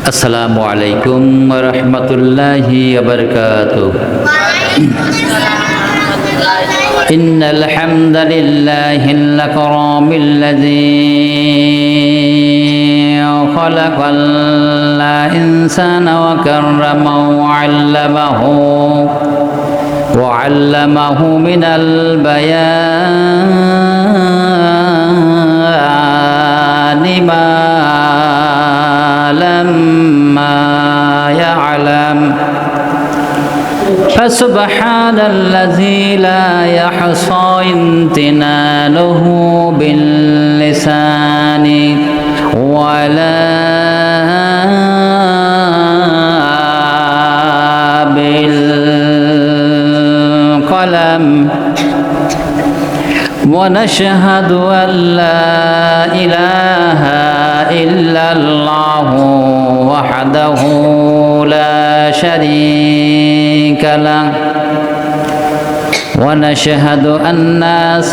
আসসালামু আলাইকুম ওয়া রাহমাতুল্লাহি ওয়া বারাকাতুহু। ইন্নাল হামদালিল্লাহিল আকরামিল্লাযী খালাকাল ইনসানা ওয়া কাররামাহু ওয়া 'allamahu মিনাল বায়ানি মা فسبحان الذي لا يحصى امتنانه باللسان ولا بالقلم ونشهد أن لا إله إلا الله وحده لا شريك له ونشهد أن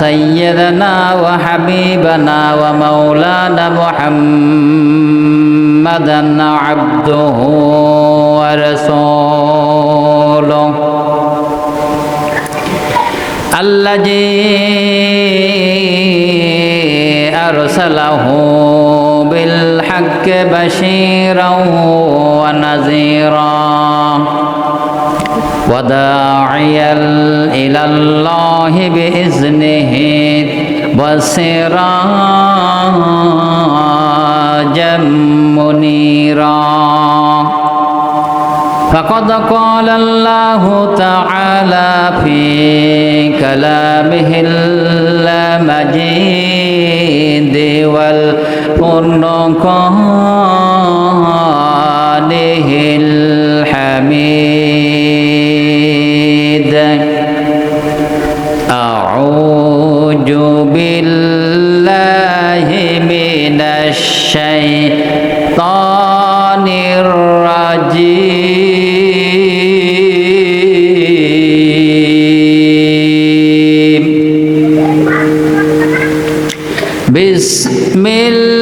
سيدنا وحبيبنا ومولانا محمدا عبده ورسوله الذي أرسله بالحق بشيرا ونذيرا وداعيا إلى الله بإذنه وسراجا منيرا فقد قال الله تعالى في كلامه المجيد والفرقانه الحميد أعوذ بالله من الشيطان الرجيم بسم الله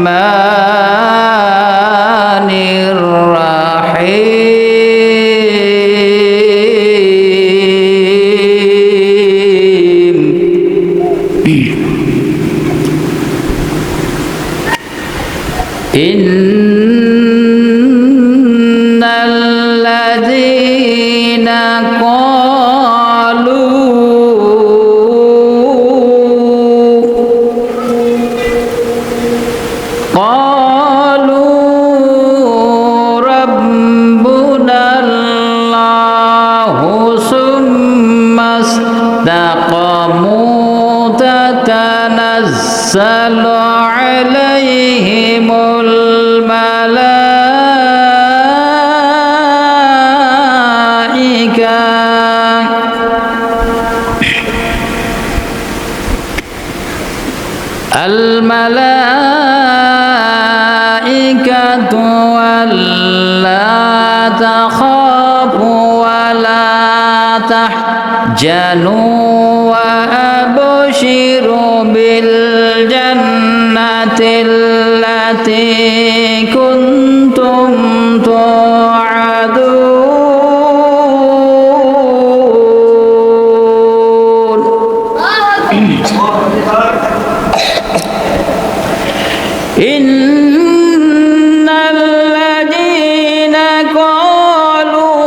الرحمن الرحيم إن الذين قالوا ربنا الله ثم استقاموا تتنزل عليهم الملائكة ولا تخافوا ولا تحزنوا وأبشروا بالجنة التي كنتم توعدون. إن الذين قالوا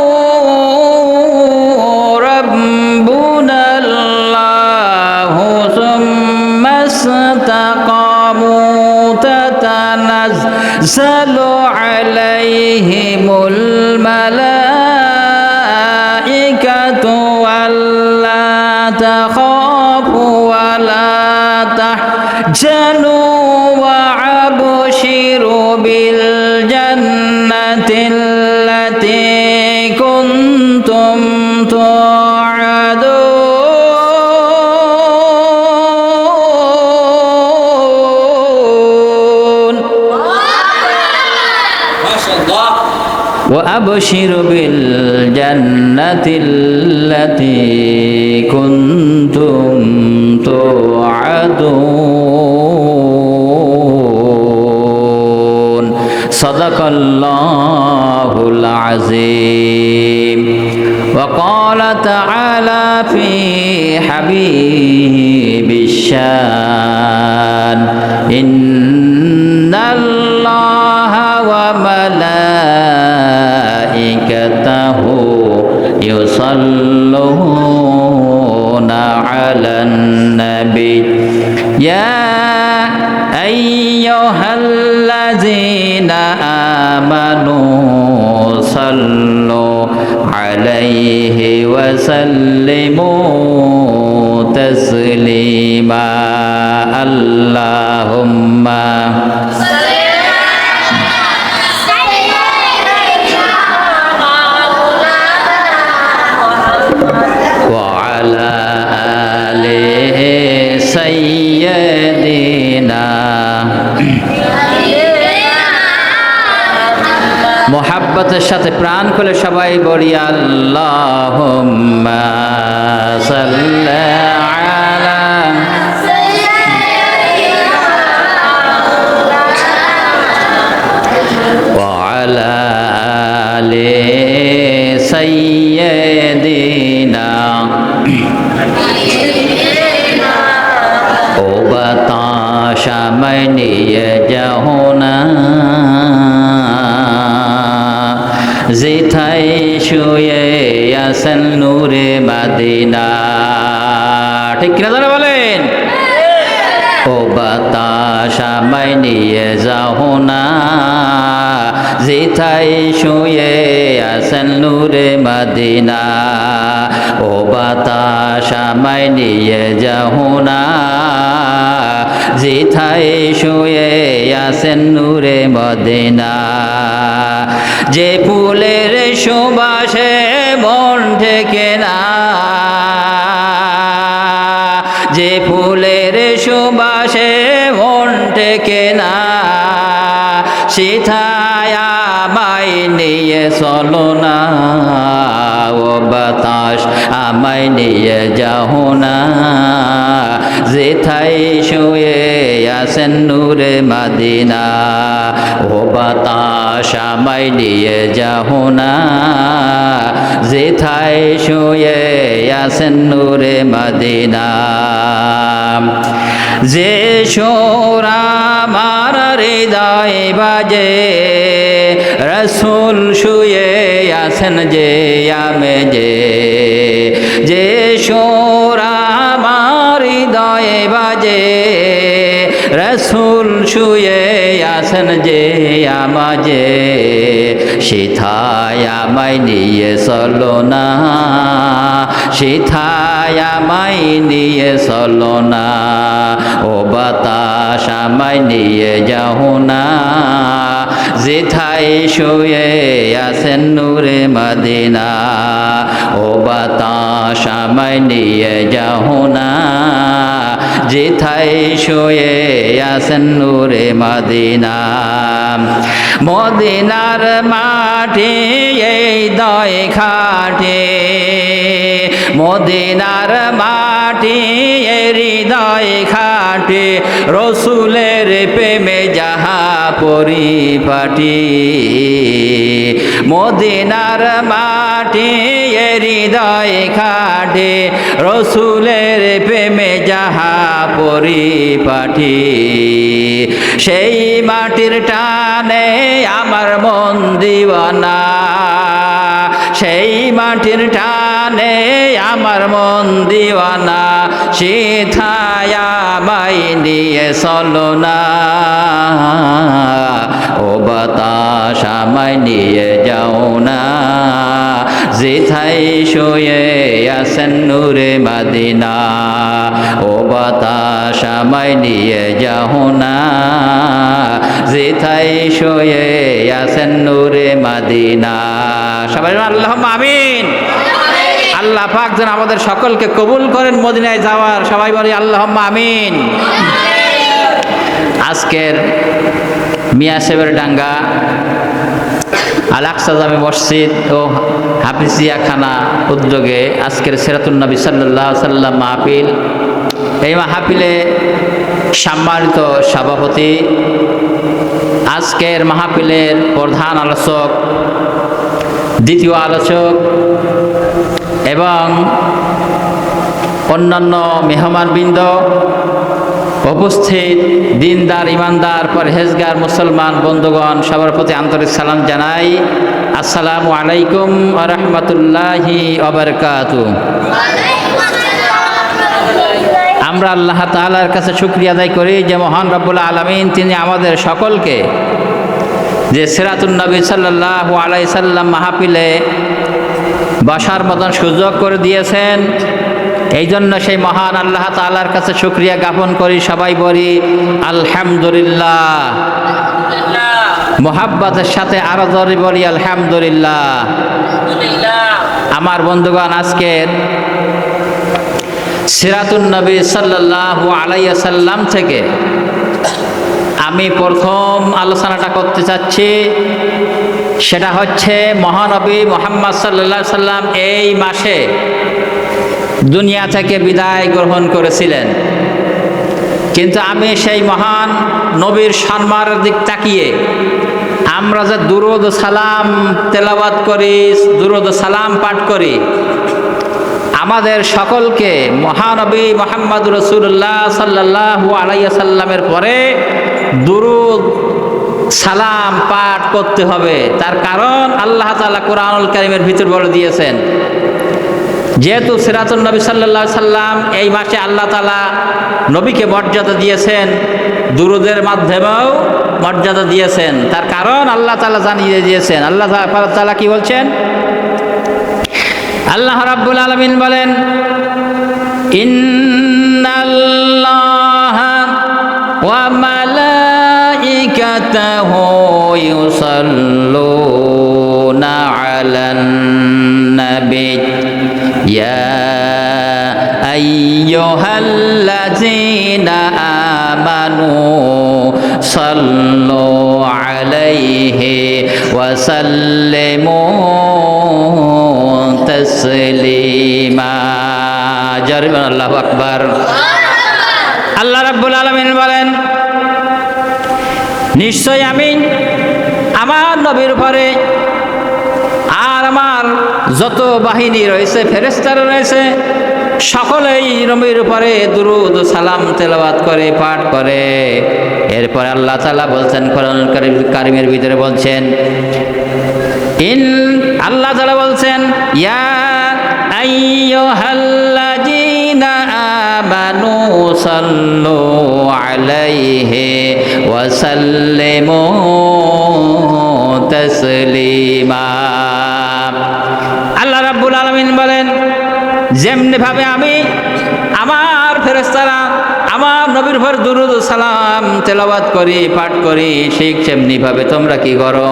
ربنا الله ثم استقاموا تتنزل عليهم الملائكة ولا تخافوا ولا تحزنوا وأبشروا بالجنة التي كنتم توعدون. وأبشروا بالجنة التي كنتم توعدون. সাদাকাল্লাহুল আযীম। ওয়া ক্বালা তাআলা ফি হাবিবিশ শান ইন্নাল্লাহা ওয়া মালাইকাতাহু ইউসাল্লুনা আলান নবী ইয়া আইয়ুহাল্লাযীনা আমানু সাল্লু আলাইহি ওয়া সাল্লিমু তাসলিমা। আল্লাহুম্মা ওয়া আলা আলি সাইয়্যিদিনা। মোহাব্বতের সাথে প্রাণ খুলে সবাই বলি আল্লাহুম্মা সাল্লি আলা ওয়া আলা আলি সাইয়্যিদিনা। ও বাতাস আমায় নিয়ে যাও না, যেথায় শুয়ে আছেন নূরে মদিনা। ঠিক কিনা জানা বলেন? ও বাতাস আমায় নিয়ে যাও না, যেথায় শুয়ে আছেন নূরে মদিনা। ও বাতাস আমায় নিয়ে যাও না, যেথায় শুয়ে আছেন নূরে মদিনা। যে ফুলের সুবাসে মন ঠেকে না, যে ফুলের সুবাসে মন ঠেকে না, সেথায় আমায় নিয়ে চলো না। ও বাতাস আমায় নিয়ে যাও না, যেথায় শুয়ে আছেন নূরে মদিনা। ও বাতাস আমায় নিয়ে যাও না, যেথায় শুয়ে আছেন নূরে মদিনা। যে সুর আমার হৃদয় বাজে, রাসূল শুয়ে আছেন যে আমে যে। যে সুর আমার হৃদয়ে বাজে, রাসূল শুয়ে আছেন যে আমাজে। সেথায় আমায় নিয়ে চলো না, সেথায় আমায় নিয়ে চলো না। ও বাতাস আমায় নিয়ে যাও না, যেথায় শুয়ে আছেন নূরে মদিনা। ও বাতাস আমায় নিয়ে যাও না, যেথায় শুয়ে আছেন নূরে মদিনা। মদিনার মাটি এই দয় খাটে, মদিনার মাটি হৃদয় খাটে। রসুলের প্রেমে যাহা পরিপাটি, মদিনার মাটি হৃদয় খাটে। রসুলের প্রেমে যাহা পরিপাটি, সেই মাটির টানে আমার মন দিওয়ানা। সেই মাটির টানে আমার মন দিওয়ানা, সেথায় আমায় নিয়ে চলো না। ও বাতাস আমায় নিয়ে যাও না, যেথায় শুয়ে আছেন নূরে মদিনা। ও বাতাস আমায় নিয়ে যাও না, যেথায় শুয়ে আছেন নূরে মদিনা। সবাই আল্লাহুম্মা আমিন। আল্লাহ পাক যেন আমাদের সকলকে কবুল করেন মদিনায় যাওয়ার। সবাই বলি আল্লাহুম্মা আমিন। আজকের মিয়া সাহেবের ডাঙ্গা আল আকসা জামে মসজিদ ও হাফিজিয়া খানা উদ্যোগে আজকের সিরাতুন নবী সাল্লাল্লাহু আলাইহি ওয়াসাল্লাম মাহফিল। এই মাহফিলে সম্মানিত সভাপতি আজকের মাহফিলের প্রধান আলোচক, দ্বিতীয় আলোচক এবং অন্যান্য মেহমানবৃন্দ, উপস্থিত দিনদার, ইমানদার, পরহেজগার মুসলমান বন্ধুগণ, সবার প্রতি আন্তরিক সালাম জানাই। আসসালামু আলাইকুম ওয়া রাহমাতুল্লাহি ওয়া বারাকাতুহু। আমরা আল্লাহ তাআলার কাছে শুকরিয়া আদায় করি যে মহান রব্বুল আলামিন তিনি আমাদের সকলকে যে সিরাতুন নবী সাল্লাল্লাহু আলাইহি সাল্লাম মাহফিলে বসার মতন সুযোগ করে দিয়েছেন। এই জন্য সেই মহান আল্লাহ তাআলার কাছে শুকরিয়া জ্ঞাপন করি। সবাই বলি আলহামদুলিল্লাহ। মোহাব্বতের সাথে আরো জোরে বলি আলহামদুলিল্লাহ। আমার বন্ধুগণ, আজকের সিরাতুন নবী সাল্লাল্লাহু আলাইহি সাল্লাম থেকে আমি প্রথম আলোচনাটা করতে চাচ্ছি, সেটা হচ্ছে মহানবী মুহাম্মদ সাল্লাল্লাহু আলাইহি সাল্লাম এই মাসে দুনিয়া থেকে বিদায় গ্রহণ করেছিলেন। কিন্তু আমি সেই মহান নবীর সম্মানের দিক তাকিয়ে আমরা যে দুরূদ সালাম তেলাওয়াত করি, দুরূদ সালাম পাঠ করি, আমাদের সকলকে মহানবী মুহাম্মদ রাসূলুল্লাহ সাল্লাল্লাহু আলাইহি সাল্লামের পরে দুরূদ সালাম পাঠ করতে হবে। তার কারণ আল্লাহ তাআলা কোরআনুল কারীমের ভিতর বলে দিয়েছেন, যেহেতু সিরাতুন নবী সাল্লাল্লাহু আলাইহি সাল্লাম এই মাসে আল্লাহ তাআলা নবীকে মর্যাদা দিয়েছেন, দুরূদের মাধ্যমেও মর্যাদা দিয়েছেন। তার কারণ আল্লাহ তাআলা জানিয়ে দিয়েছেন। আল্লাহ তাআলা কি বলছেন? আল্লাহ রাব্বুল আলামিন বলেন, ইন্নাল্লাহা ওয়া মালাইকাতাহু ইউসাল্লুনা আলান নবী ইয়া আইয়ুহাল্লাযীনা আমানু সাল্লু আলাইহি ওয়া সাল্লিমু তাসলিমা। জারিমান আল্লাহু আকবার। আল্লাহ রাব্বুল আলামিন বলেন, নিশ্চয় আমি আমার নবীর উপরে আর আমার যত বাহিনী রয়েছে, ফেরেশতারা রয়েছে, সকলেই নবীর উপরে দুরূদ সালাম তেলাওয়াত করে, পাঠ করে। এরপরে আল্লাহ তাআলা বলছেন, কোরআনুল কারীমের ভিতরে বলছেন, আল্লাহ তাআলা বলছেন, ইয়া আইয়ুহাল্লাযীনা আমানু সাল্লু আলাইহি ওয়া সাল্লিমু তাসলিমা। আল্লাহ রাব্বুল আলামিন বলেন, যেমনি ভাবে আমি আমার ফেরেশতারা আমার নবীর উপর দুরূদ সালাম তেলাওয়াত করি, পাঠ করি, ঠিক সেমনি ভাবে তোমরা কি করো?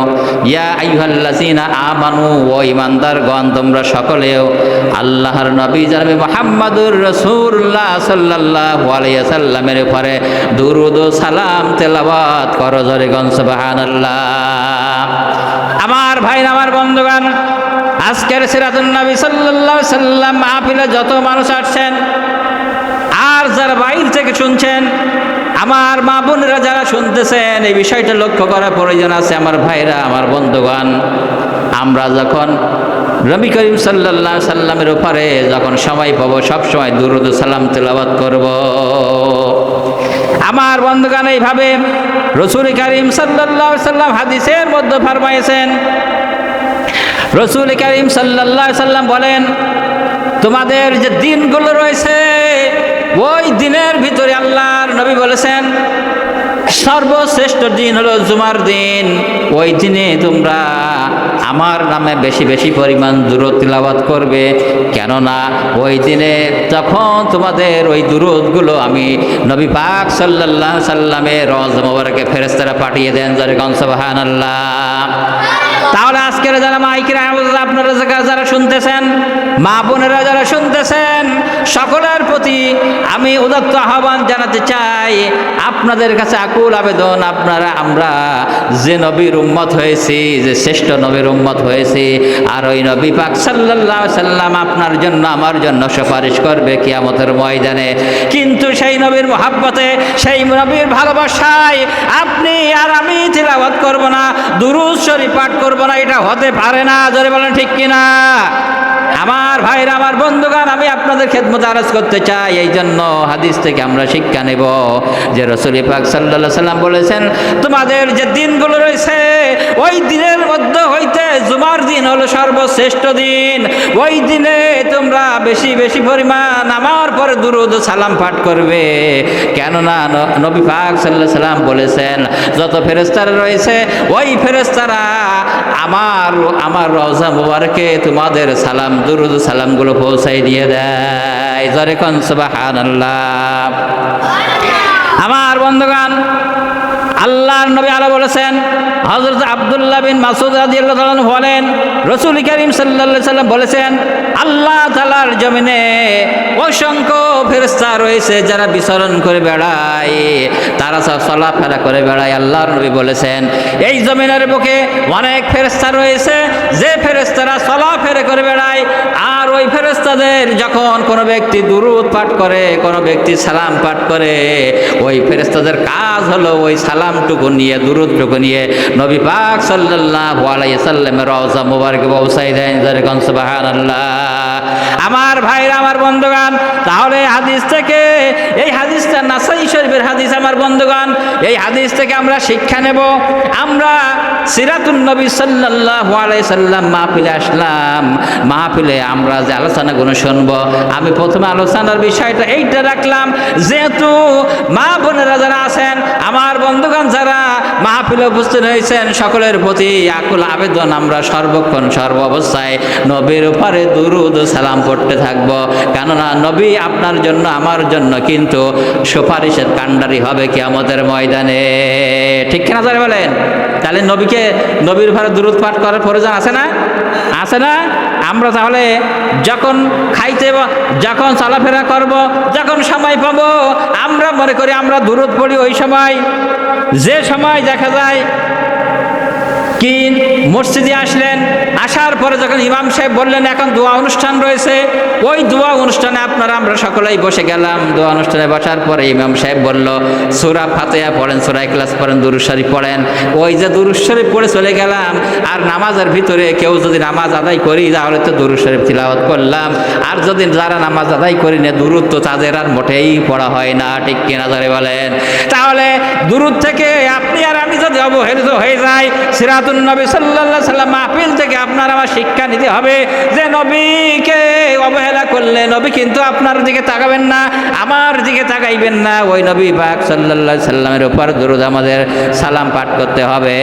ইয়া আইয়ুহাল্লাযীনা আমানু, ও ঈমানদারগণ, তোমরা সকলেও আল্লাহর নবী জনাবে মুহাম্মদুর রাসূলুল্লাহ সাল্লাল্লাহু আলাইহি সাল্লামের উপরে দুরূদ সালাম তেলাওয়াত করো। জোরে গণ সুবহানাল্লাহ। আমার ভাইরা, আমার বন্ধুগণ, আজকের সিরাতুন নবী সাল্লাল্লাহু আলাইহি সাল্লাম মাহফিলে যত মানুষ আসছেন আর যারা বাইরে থেকে শুনছেন, আমার মা বোনেরা যারা শুনতেছেন, এই বিষয়টা লক্ষ্য করার প্রয়োজন আছে। আমার ভাইরা, আমার বন্ধুগণ, আমরা যখন নবী করিম সাল্লাল্লাহু আলাইহি সাল্লামের উপরে যখন সময় পাবো, সব সময় দুরূদ সালাম তেলাওয়াত করব। আমার বন্ধুগণ, এইভাবে রাসূল করিম সাল্লাল্লাহু আলাইহি সাল্লাম হাদিসের মধ্যে ফরমাইছেন, রাসূল করিম সাল্লাল্লাহু আলাইহি সাল্লাম বলেন, তোমাদের যে দিনগুলো রয়েছে, ওই দিনের ভিতরে আল্লাহর নবী বলেছেন সর্বশ্রেষ্ঠ দিন হলো জুমার দিন। ওই দিনে তোমরা আমার নামে বেশি বেশি পরিমাণ দুরূদ তিলাওয়াত করবে, কেননা ওই দিনে তখন তোমাদের ওই দুরূদগুলো আমি নবী পাক সাল্লাল্লাহু আলাইহি সাল্লামের রওজা মোবারকে ফেরেশতারা পাঠিয়ে দেন। যারে গণ সুবহানাল্লাহ। তাহলে আজকের যারা মাইকের আওয়াজ আপনারা যারা শুনতেছেন, মা বোনেরা যারা শুনতেছেন, সকলের প্রতি আমি উদাত্ত আহ্বান জানাতে চাই, আপনাদের কাছে আকুল আবেদন, আমরা যে নবীর উম্মত হয়েছি, যে শ্রেষ্ঠ নবীর উম্মত হয়েছি, আর ওই নবী পাক সাল্লাল্লাহু আলাইহি সাল্লাম আপনার জন্য আমার জন্য সুপারিশ করবে কিয়ামতের ময়দানে। কিন্তু সেই নবীর মহাব্বতে, সেই নবীর ভালোবাসায় আপনি আর আমি তিলাওয়াত করব না, দুরূদ শরীফ পাঠ করব না, এটা হতে পারে না। জোরে বলেন ঠিক কিনা? আমার ভাইরা, আমার বন্ধুগণ, আমি আপনাদের খেদমতে আরজ করতে চাই, এই জন্য হাদিস থেকে আমরা শিক্ষা নেব যে রাসূল পাক সাল্লাল্লাহু আলাইহি সাল্লাম বলেছেন, তোমাদের যে দিনগুলো রয়েছে ওই দিনের মধ্যে হইতে জুমার দিন হলো সর্বশ্রেষ্ঠ দিন। ওই দিনে তোমরা বেশি বেশি পরিমাণ আমার পরে দুরূদ সালাম পাঠ করবে, কেননা নবী পাক সাল্লাল্লাহু আলাইহি সাল্লাম বলেছেন যত ফেরেশতারা রয়েছে ওই ফেরেশতারা আমার রওজা মুবারকে তোমাদের সালাম দুরূদ সালামগুলো পৌঁছাই দিয়ে দেয়। জোরে কোন সুবহানাল্লাহ। আমার বন্ধুগণ, আল্লাহর নবী আরো বলেছেন, হযরত আব্দুল্লাহ বিন মাসউদ রাদিয়াল্লাহু তাআলা বলেন, রাসূল কারীম সাল্লাল্লাহু আলাইহি সাল্লাম বলেছেন, আল্লাহ তাআলার জমিনে অসংখ্য ফেরেশতা রয়েছে যারা বিচরণ করে বেড়ায়, তারা সব চলাফেরা করে বেড়ায়। আল্লাহর নবী বলেছেন, এই জমিনের বুকে অনেক ফেরেশতা রয়েছে যে ফেরেশতারা চলাফেরা করে বেড়ায়, আর ওই ফেরেশতাদের যখন কোনো ব্যক্তি দুরূদ পাঠ করে, কোনো ব্যক্তি সালাম পাঠ করে, ওই ফেরেশতাদের কাজ হলো ওই সালামটুকু নিয়ে, দুরূদটুকু নিয়ে নবী পাক সাল্লাল্লাহু আলাইহি সাল্লামের রওজা মুবারকে পৌঁছাই দেন। যেরকম সুবহানাল্লাহ। আমার ভাইরা, আমার বন্ধুগণ, তাহলে হাদিস থেকে, এই হাদিসটা নাসাই শরীফের হাদিস, আমার বন্ধুগণ, এই হাদিস থেকে আমরা শিক্ষা নেব। আমরা সিরাতুন নবী সাল্লাল্লাহু আলাইহি সাল্লাম মাহফিলে আসলাম, মাহফিলে আমরা যে আলোচনাগুলো শুনবো, আমি প্রথমে আলোচনার বিষয়টা এইটা রাখলাম, যেহেতু মা বোনেরা যারা আছেন, আমার বন্ধুগণ যারা মাহফিলে উপস্থিত হয়েছেন, সকলের প্রতি আকুল আবেদন, আমরা সর্বক্ষণ সর্ব অবস্থায় নবীর উপরে দুরূদ সালাম পড়তে থাকব, কেননা নবী আপনার জন্য আমার জন্য কিন্তু সুপারিশের কাণ্ডারি হবে কিয়ামতের ময়দানে। ঠিক কিনা যারা বলেন? তাহলে নবীর উপরে দুরূদ পাঠ করার প্রয়োজন আছে না? আছে না? আমরা তাহলে যখন খাইতে, যখন চলাফেরা করব, যখন সময় পাবো, আমরা মনে করি আমরা দুরূদ পড়ি ওই সময়, যে সময় দেখা যায় কি মসজিদে আসলেন, আসার পরে যখন ইমাম সাহেব বললেন এখন দোয়া অনুষ্ঠান রয়েছে, ওই দোয়া অনুষ্ঠানে আমরা সকলেই বসে গেলাম। দোয়া অনুষ্ঠানে বসার পরে ইমাম সাহেব বলল, সূরা ফাতিহা পড়েন, সূরা ইখলাস পড়েন, দুরূদ শরীফ পড়েন। ওই যে দুরূদ শরীফ পড়ে চলে গেলাম, আর নামাজের ভিতরে কেউ যদি নামাজ আদায় করি তাহলে তো দুরূদ শরীফ তিলাওয়াত করলাম, আর যদি যারা নামাজ আদায় করি না দুরূদ তো তাদের আর মোটেই পড়া হয় না। ঠিক কিনা ধরে বলেন? তাহলে দুরূদ থেকে আপনি আর আমি যদি অবহেলিত হয়ে যাই, সিরাতুন নবী সাল্লাল্লাহু আলাইহি সাল্লাম মাহফিল থেকে আপনার আমার শিক্ষা নিতে হবে যে নবীকে অবহেলা করলে নবী কিন্তু আপনার দিকে তাকাবেন না, আমার দিকে তাকাইবেন না। ওই নবী পাক সাল্লাল্লাহু আলাইহি সাল্লামের উপর দুরূদ আমাদের সালাম পাঠ করতে হবে।